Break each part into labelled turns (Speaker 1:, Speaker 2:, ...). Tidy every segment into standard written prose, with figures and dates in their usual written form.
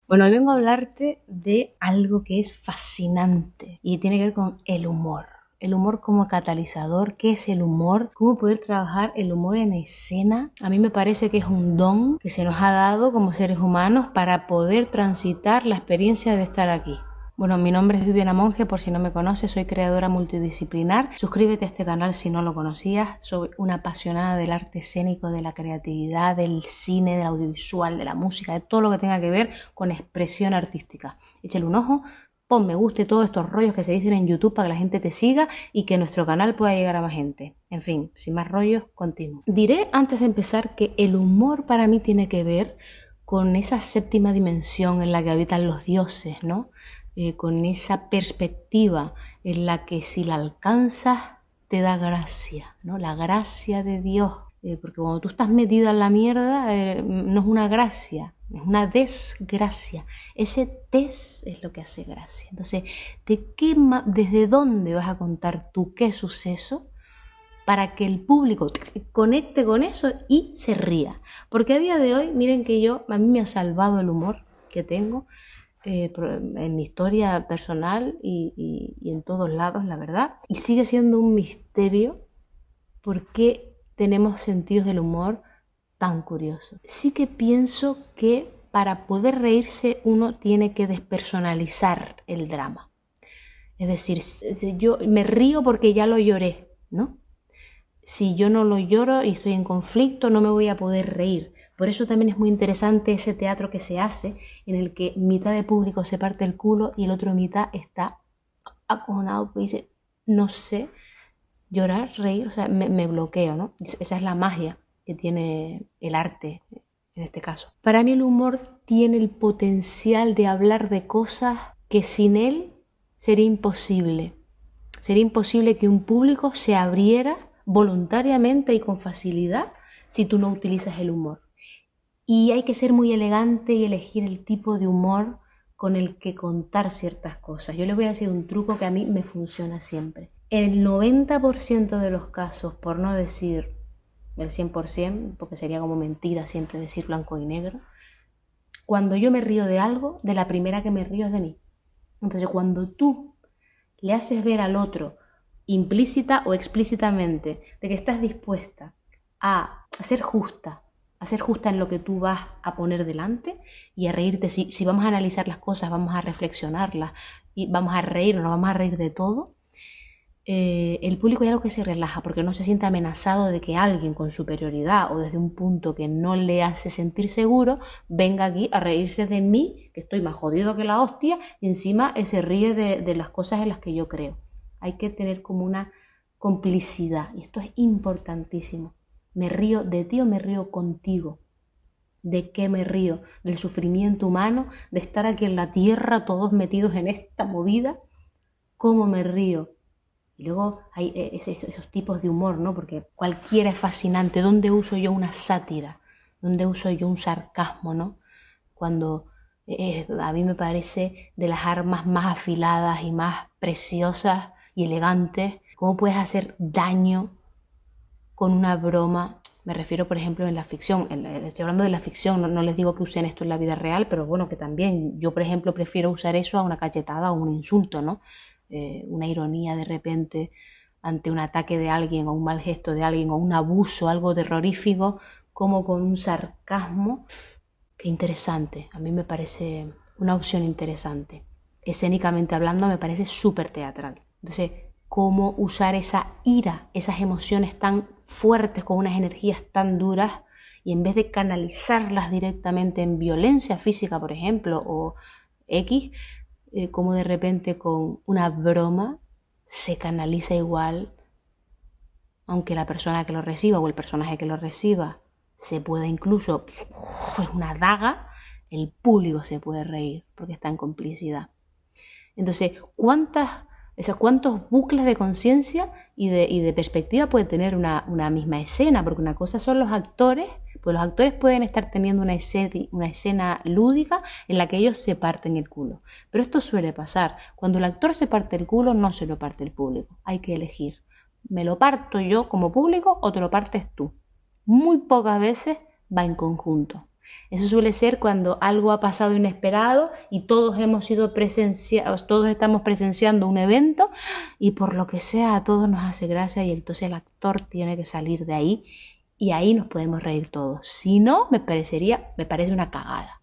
Speaker 1: Bueno, hoy vengo a hablarte de algo que es fascinante y tiene que ver con el humor. El humor como catalizador, ¿qué es el humor? ¿Cómo poder trabajar el humor en escena? A mí me parece que es un don que se nos ha dado como seres humanos para poder transitar la experiencia de estar aquí. Bueno, mi nombre es Viviana Monge, por si no me conoces, soy creadora multidisciplinar. Suscríbete a este canal si no lo conocías. Soy una apasionada del arte escénico, de la creatividad, del cine, del audiovisual, de la música, de todo lo que tenga que ver con expresión artística. Échale un ojo, pon me gusta y todos estos rollos que se dicen en YouTube para que la gente te siga y que nuestro canal pueda llegar a más gente. En fin, sin más rollos, continúo. Diré antes de empezar que el humor para mí tiene que ver con esa séptima dimensión en la que habitan los dioses, ¿no? Con esa perspectiva en la que si la alcanzas te da gracia, ¿no? La gracia de Dios, porque cuando tú estás metida en la mierda no es una gracia, es una desgracia. Ese des es lo que hace gracia. Entonces, ¿desde dónde vas a contar tú qué suceso para que el público conecte con eso y se ría? Porque a día de hoy, miren que a mí me ha salvado el humor que tengo en mi historia personal y en todos lados, la verdad. Y sigue siendo un misterio por qué tenemos sentidos del humor tan curiosos. Sí que pienso que para poder reírse uno tiene que despersonalizar el drama. Es decir, yo me río porque ya lo lloré, ¿no? Si yo no lo lloro y estoy en conflicto, no me voy a poder reír. Por eso también es muy interesante ese teatro que se hace, en el que mitad de público se parte el culo y el otro mitad está acojonado porque dice, no sé, llorar, reír, o sea, me bloqueo, ¿no? Esa es la magia que tiene el arte en este caso. Para mí el humor tiene el potencial de hablar de cosas que sin él sería imposible. Sería imposible que un público se abriera voluntariamente y con facilidad si tú no utilizas el humor. Y hay que ser muy elegante y elegir el tipo de humor con el que contar ciertas cosas. Yo les voy a decir un truco que a mí me funciona siempre. En el 90% de los casos, por no decir el 100%, porque sería como mentira siempre decir blanco y negro, cuando yo me río de algo, de la primera que me río es de mí. Entonces, cuando tú le haces ver al otro, implícita o explícitamente, de que estás dispuesta a ser justa en lo que tú vas a poner delante y a reírte. Si vamos a analizar las cosas, vamos a reflexionarlas y vamos a reírnos, nos vamos a reír de todo, el público ya lo que se relaja porque no se siente amenazado de que alguien con superioridad o desde un punto que no le hace sentir seguro venga aquí a reírse de mí, que estoy más jodido que la hostia, y encima se ríe de las cosas en las que yo creo. Hay que tener como una complicidad y esto es importantísimo. ¿Me río de ti o me río contigo? ¿De qué me río? ¿Del sufrimiento humano? ¿De estar aquí en la tierra todos metidos en esta movida? ¿Cómo me río? Y luego hay esos tipos de humor, ¿no? Porque cualquiera es fascinante. ¿Dónde uso yo una sátira? ¿Dónde uso yo un sarcasmo, ¿no? Cuando a mí me parece de las armas más afiladas y más preciosas y elegantes. ¿Cómo puedes hacer daño con una broma? Me refiero, por ejemplo, en la ficción. Estoy hablando de la ficción, no les digo que usen esto en la vida real, pero bueno, que también yo, por ejemplo, prefiero usar eso a una cachetada o un insulto, ¿no? Una ironía de repente ante un ataque de alguien o un mal gesto de alguien o un abuso, algo terrorífico, como con un sarcasmo. Qué interesante, a mí me parece una opción interesante. Escénicamente hablando me parece súper teatral. Entonces, cómo usar esa ira, esas emociones tan fuertes con unas energías tan duras y en vez de canalizarlas directamente en violencia física, por ejemplo, o X, como de repente con una broma se canaliza igual, aunque la persona que lo reciba o el personaje que lo reciba se pueda incluso, pues una daga, el público se puede reír porque está en complicidad. Entonces, ¿cuántos bucles de conciencia y de perspectiva puede tener una misma escena? Porque una cosa son los actores, pues los actores pueden estar teniendo una escena lúdica en la que ellos se parten el culo. Pero esto suele pasar. Cuando el actor se parte el culo, no se lo parte el público. Hay que elegir. ¿Me lo parto yo como público o te lo partes tú? Muy pocas veces va en conjunto. Eso suele ser cuando algo ha pasado inesperado y todos todos estamos presenciando un evento y por lo que sea a todos nos hace gracia y entonces el actor tiene que salir de ahí y ahí nos podemos reír todos. Si no, me parece una cagada.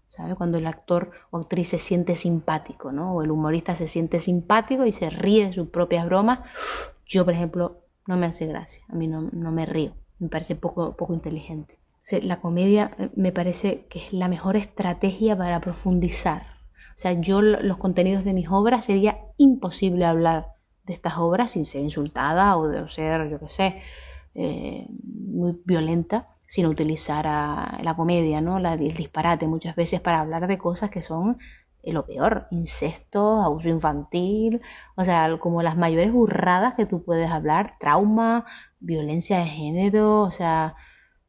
Speaker 1: ¿Sabe? Cuando el actor o actriz se siente simpático, ¿no? O el humorista se siente simpático y se ríe de sus propias bromas. Yo, por ejemplo, no me hace gracia. A mí no me río. Me parece poco inteligente. O sea, la comedia me parece que es la mejor estrategia para profundizar. O sea, los contenidos de mis obras sería imposible hablar de estas obras sin ser insultada o de ser, yo qué sé, muy violenta, sin utilizar la comedia, ¿no? El disparate muchas veces para hablar de cosas que son lo peor, incesto, abuso infantil, o sea, como las mayores burradas que tú puedes hablar, trauma, violencia de género, o sea,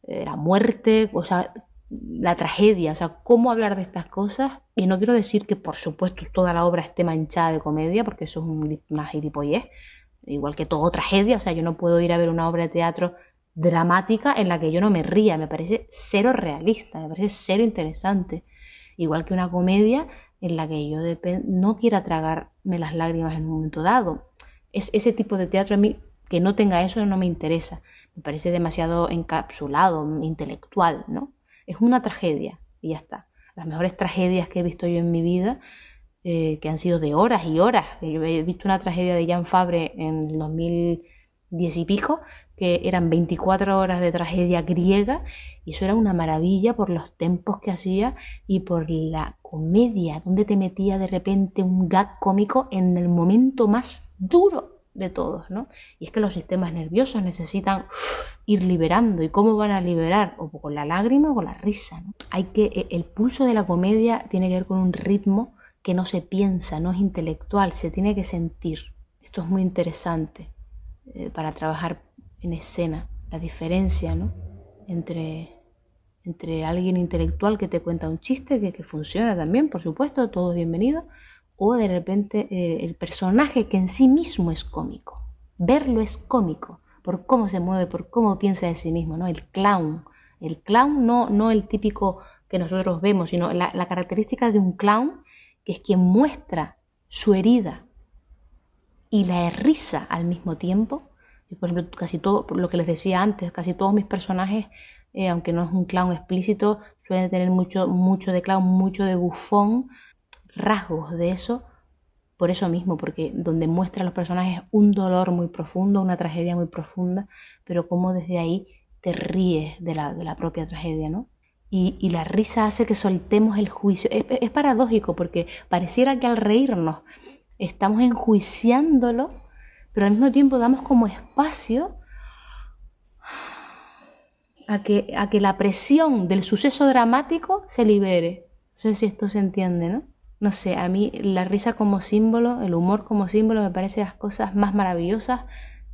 Speaker 1: la muerte, o sea, la tragedia, o sea, cómo hablar de estas cosas. Y no quiero decir que, por supuesto, toda la obra esté manchada de comedia, porque eso es una gilipollez, igual que todo tragedia, o sea, yo no puedo ir a ver una obra de teatro dramática en la que yo no me ría, me parece cero realista, me parece cero interesante, igual que una comedia en la que yo no quiera tragarme las lágrimas en un momento dado. Ese tipo de teatro a mí, que no tenga eso, no me interesa, me parece demasiado encapsulado, intelectual, ¿no? Es una tragedia y ya está. Las mejores tragedias que he visto yo en mi vida, que han sido de horas y horas. Yo he visto una tragedia de Jan Fabre en el 2010 y pico, que eran 24 horas de tragedia griega, y eso era una maravilla por los tempos que hacía y por la comedia, donde te metía de repente un gag cómico en el momento más duro de todos, ¿no? Y es que los sistemas nerviosos necesitan ir liberando. ¿Y cómo van a liberar? O con la lágrima o con la risa, ¿no? El pulso de la comedia tiene que ver con un ritmo que no se piensa, no es intelectual, se tiene que sentir. Esto es muy interesante para trabajar en escena, la diferencia, ¿no? entre alguien intelectual que te cuenta un chiste que funciona también, por supuesto, todo es bienvenido, o de repente el personaje que en sí mismo es cómico. Verlo es cómico, por cómo se mueve, por cómo piensa de sí mismo, ¿no? El clown no el típico que nosotros vemos, sino la característica de un clown, que es quien muestra su herida y la risa al mismo tiempo. Y por ejemplo, casi todo, por lo que les decía antes, casi todos mis personajes, aunque no es un clown explícito, suelen tener mucho de clown, mucho de bufón, rasgos de eso, por eso mismo, porque donde muestra a los personajes un dolor muy profundo, una tragedia muy profunda, pero como desde ahí te ríes de la propia tragedia, ¿no? Y la risa hace que soltemos el juicio. Es paradójico, porque pareciera que al reírnos estamos enjuiciándolo, pero al mismo tiempo damos como espacio a que la presión del suceso dramático se libere. No sé si esto se entiende, ¿no? No sé, a mí la risa como símbolo, el humor como símbolo, me parece las cosas más maravillosas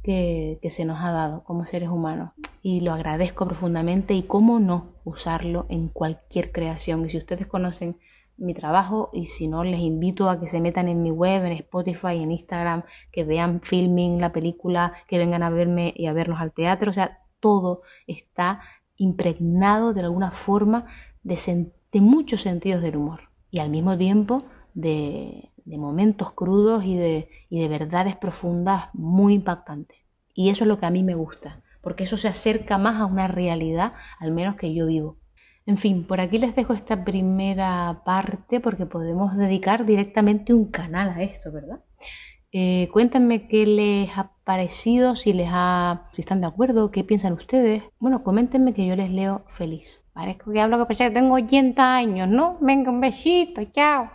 Speaker 1: que se nos ha dado como seres humanos. Y lo agradezco profundamente, y cómo no usarlo en cualquier creación. Y si ustedes conocen mi trabajo, y si no, les invito a que se metan en mi web, en Spotify, en Instagram, que vean Filming, la película, que vengan a verme y a vernos al teatro. O sea, todo está impregnado de alguna forma de muchos sentidos del humor, y al mismo tiempo de momentos crudos y de verdades profundas muy impactantes. Y eso es lo que a mí me gusta, porque eso se acerca más a una realidad, al menos que yo vivo. En fin, por aquí les dejo esta primera parte, porque podemos dedicar directamente un canal a esto, ¿verdad? Cuéntenme qué les ha parecido, si están de acuerdo, qué piensan ustedes. Bueno, coméntenme, que yo les leo feliz. Parezco que hablo que pensé que tengo 80 años, ¿no? Venga, un besito, chao.